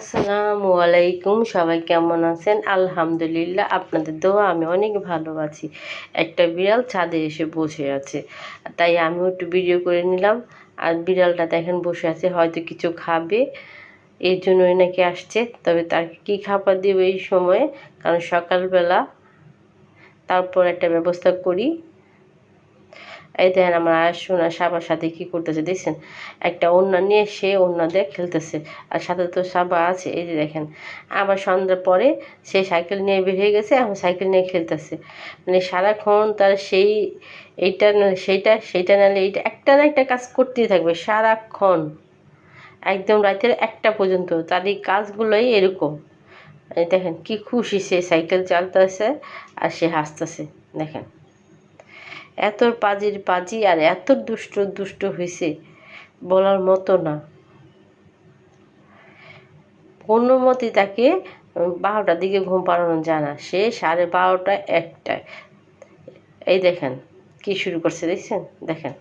আসসালামু আলাইকুম, সবাই কেমন আছেন? আলহামদুলিল্লাহ, আপনাদের দোয়া আমি অনেক ভালো আছি। একটা বিড়াল ছাদে এসে বসে আছে, তাই আমিও একটু ভিডিও করে নিলাম। আর বিড়ালটা দেখেন বসে আছে, হয়তো কিছু খাবে, এই জন্যই নাকি আসছে। তবে তার কী খাবার দেবো এই সময়ে, কারণ সকালবেলা, তারপর একটা ব্যবস্থা করি। এই দেখেন আমার আয়সোনা সাবার সাথে কী করতেছে দেখছেন, একটা ওড়না নিয়ে সে ওড়না দিয়ে খেলতেছে, আর সাথে তো সাবা আছে। এই যে দেখেন, আবার সন্ধ্যার পরে সে সাইকেল নিয়ে বের হয়ে গেছে, এখন সাইকেল নিয়ে খেলতেছে। মানে সারাক্ষণ তার সেই এইটা না সেইটা, সেইটা নাহলে এইটা, একটা না একটা কাজ করতেই থাকবে সারাক্ষণ, একদম রাতের 1টা পর্যন্ত। তার এই কাজগুলোই এরকম। এই দেখেন কি খুশি, সে সাইকেল চালতেছে আর সে হাসতেছে। দেখেন এত পাজির পাজি আর এত দুষ্ট দুষ্ট হয়েছে বলার মতো না। কোনো মতে তাকে 12টার দিকে ঘুম পাড়ানো যায় না, সে 12:30 1টায়। এই দেখেন কি শুরু করছে দেখছেন। দেখেন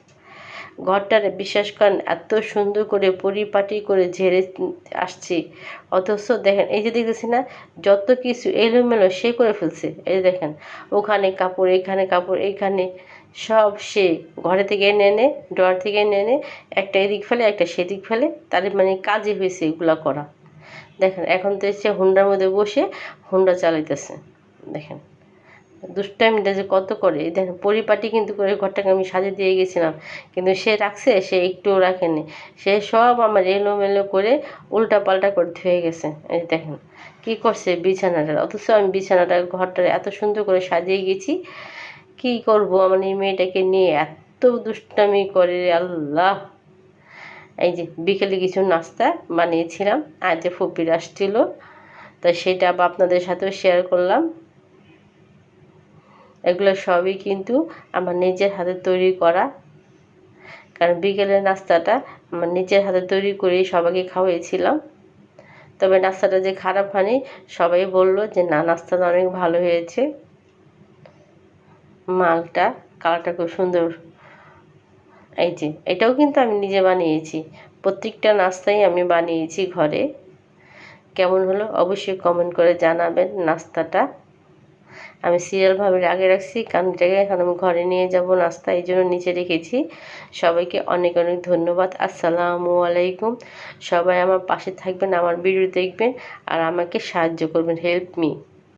ঘরটারে বিশ্বাস করেন এত সুন্দর করে পরিপাটি করে ঝেড়ে আসছি, অথচ দেখেন এই যে দেখতেছি না, যত কিছু এলোমেলো সে করে ফেলছে। এই যে দেখেন ওখানে কাপড়, এখানে কাপড়, এইখানে সব সে ঘরে থেকে এনে এনে, ড্রয়ার থেকে এনে এনে একটা এদিক ফেলে একটা সেদিক ফেলে, তার মানে কাজই হয়েছে এগুলো করা। দেখেন এখন তো এসে হুন্ডার মধ্যে বসে হুন্ডা চালাইতেছে। দেখেন দুষ্টামিটা যে কত করে। এই দেখেন পরিপাটি কিন্তু করে ঘরটাকে আমি সাজিয়ে দিয়ে গেছিলাম, কিন্তু সে রাখছে, সে একটুও রাখেনি। সে সব আমার এলোমেলো করে উল্টা পাল্টা করে ধুয়ে গেছে। এই দেখেন কী করছে বিছানাটা, অথচ আমি বিছানাটা ঘরটা এত সুন্দর করে সাজিয়ে গেছি। কী করব আমার এই মেয়েটাকে নিয়ে, এত দুষ্টামি করে আল্লাহ। এই যে বিকেলে কিছু নাস্তা বানিয়েছিলাম, আর যে ফুপির আসছিল, তাই সেটা আবার আপনাদের সাথেও শেয়ার করলাম। এগুলো সবই কিন্তু আমার নিজের হাতে তৈরি করা, কারণ বিকেলের নাস্তাটা আমার নিজের হাতে তৈরি করেই সবাইকে খাওয়াইছিলাম। তবে নাস্তাটা যে খারাপ হয়নি, সবাই বলল যে না নাস্তাটা অনেক ভালো হয়েছে। মালটা কালারটা খুব সুন্দর। এই যে এটাও কিন্তু আমি নিজে বানিয়েছি, প্রত্যেকটা নাস্তাই আমি বানিয়েছি ঘরে। কেমন হলো অবশ্যই কমেন্ট করে জানাবেন। নাস্তাটা আমি সিরিয়ালভাবে আগে রাখছি, কারণ এটাকে এখন আমি ঘরে নিয়ে যাব নাস্তা, এই জন্য নিচে রেখেছি। সবাইকে অনেক অনেক ধন্যবাদ। আসসালামু আলাইকুম। সবাই আমার পাশে থাকবেন, আমার ভিডিও দেখবেন আর আমাকে সাহায্য করবেন, হেল্প মি।